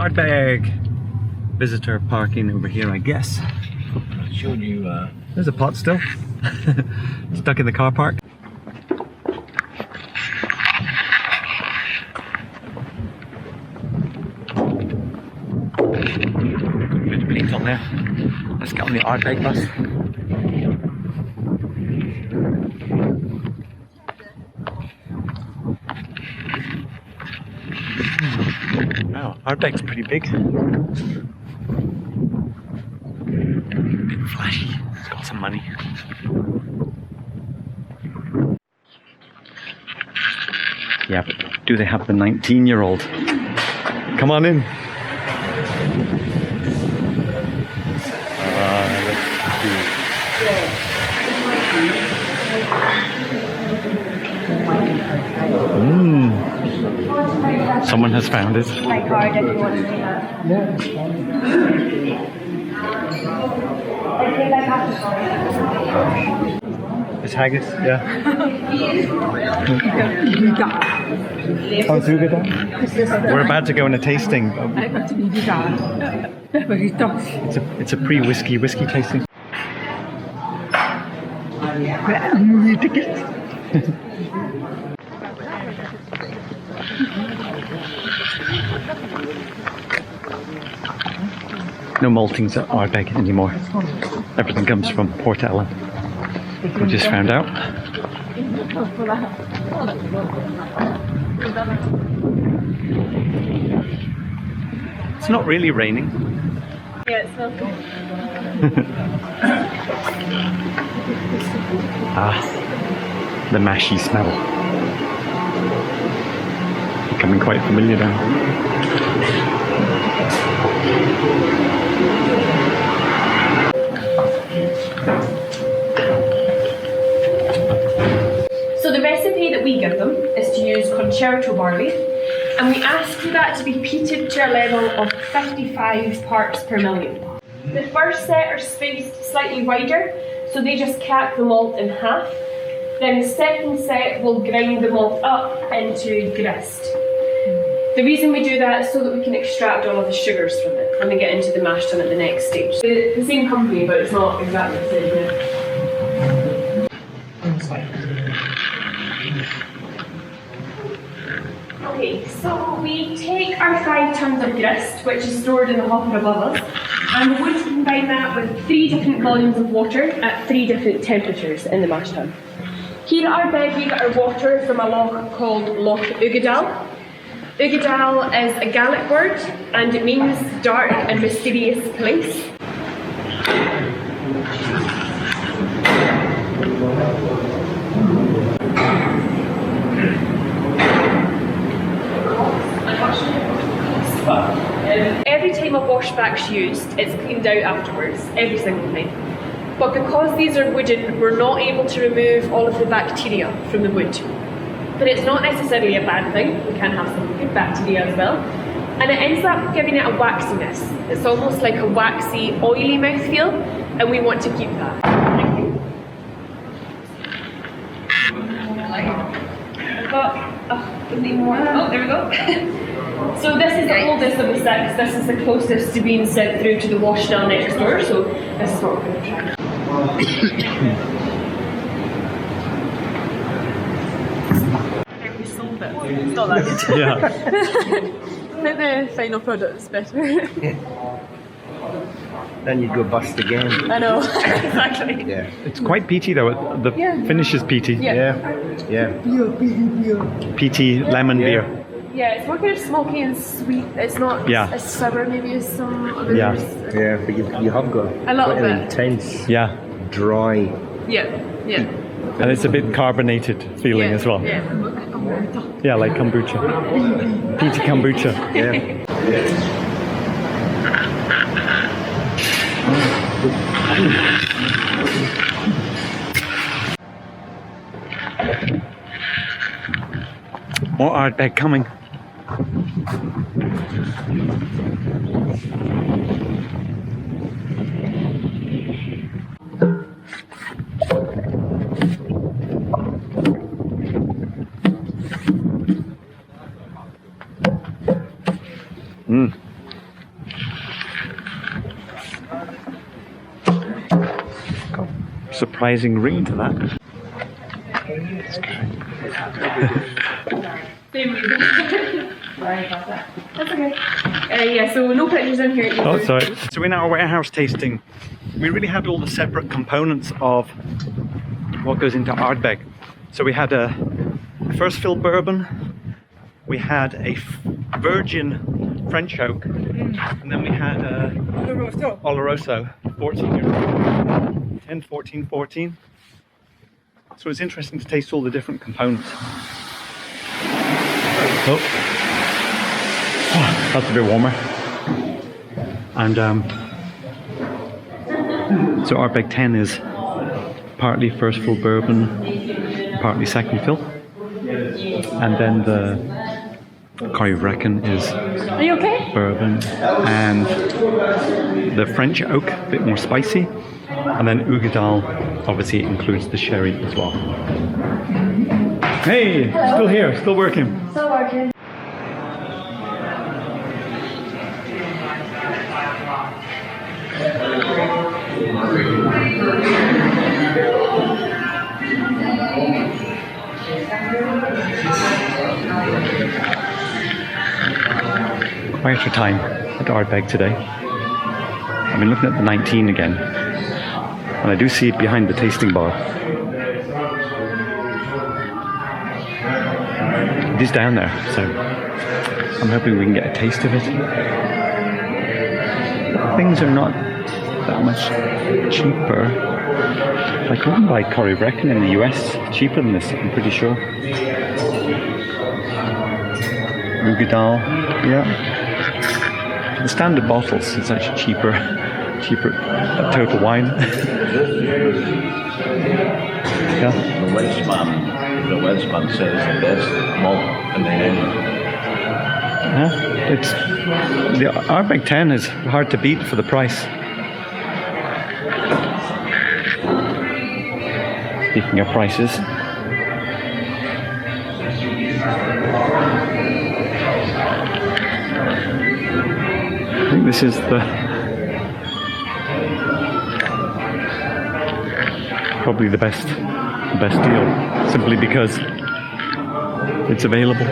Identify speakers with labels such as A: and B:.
A: Ardbeg visitor parking over here, I guess.
B: Showing you.
A: There's a pot still. Stuck in the car park. Bit of paint on there. Let's get on the Ardbeg bus. Wow, Ardbeg's pretty big. Bit flashy. It's got some money. Yeah, but do they have the 19-year-old? Come on in. Someone has found it.
C: My card if you want to do that.
A: It's haggis, yeah. Oh, it's Ugada? We're about to go on a tasting. It's a pre-whiskey tasting. No maltings at Ardbeg anymore. Everything comes from Port Ellen. We just found out. It's not really raining.
C: Yeah, it smells good.
A: Ah, the mashy smell. Becoming quite familiar now.
C: So the recipe that we give them is to use concerto barley, and we ask for that to be peated to a level of 55 parts per million. The first set are spaced slightly wider, so they just cap the malt in half. Then the second set will grind the malt up into grist. The reason we do that is so that we can extract all of the sugars from it when we get into the mash tun at the next stage. The same company, but it's not exactly the same. Okay, so we take our 5 tons of grist, which is stored in the hopper above us, and we're going to combine that with 3 different volumes of water at 3 different temperatures in the mash tun. Here at Ardbeg we get our water from a loch called Loch Ugadal. Ugadal is a Gaelic word and it means dark and mysterious place. Every time a washback's used, it's cleaned out afterwards, every single time. But because these are wooden, we're not able to remove all of the bacteria from the wood. But it's not necessarily a bad thing, we can have some good bacteria as well. And it ends up giving it a waxiness. It's almost like a waxy, oily mouthfeel, and we want to keep that. Thank you. Need more. Oh, there we go. So this is the oldest of the 6. This is the closest to being sent through to the wash now next door, so this is what we're going to try.
D: We sold it. It's not that good.
A: Yeah.
D: I think the final product's better.
B: Then you'd go bust again.
D: I know, exactly.
B: Yeah.
A: It's quite peaty though. The finish is peaty.
D: Yeah.
B: Yeah.
A: Peaty lemon beer.
D: Yeah, it's more kind of smoky and sweet. It's not as sour maybe as some others.
A: Yeah.
B: Yeah, but you have got
D: A little
B: quite an
D: bit.
B: intense,
A: Yeah.
B: dry.
D: Yeah, yeah.
A: And it's a bit carbonated feeling as well.
D: Yeah.
A: Yeah, like kombucha. Peaty kombucha.
B: Yeah.
A: More Ardbeg coming. surprising ring to that.
C: That's okay. Yeah, so no pictures in here either.
A: Oh, sorry. So in our warehouse tasting, we really had all the separate components of what goes into Ardbeg. So we had a first fill bourbon, we had a virgin French oak, and then we had a Oloroso 14 year old, 10, 14, 14. So it's interesting to taste all the different components. Oh, that's a bit warmer. And so Ardbeg 10 is partly first fill bourbon, partly second fill. And then the Corrie Vrecken is
C: Are you okay?
A: bourbon, and the French oak, a bit more spicy. And then Ugadal obviously includes the sherry as well. Hey,
C: Hello.
A: still here, still working.
C: Still working.
A: Quieter time at Ardbeg today. I've been looking at the 19 again, and I do see it behind the tasting bar. It is down there, so I'm hoping we can get a taste of it. Things are not that much cheaper. I couldn't buy Corrie Vrecken in the US cheaper than this, I'm pretty sure. Ugadal, yeah. The standard bottles, it's actually cheaper total wine. Yeah.
E: The Welshman says the best malt in the area.
A: Yeah, it's the Ardbeg 10 is hard to beat for the price. Speaking of prices, I think this is probably the best deal, simply because it's available.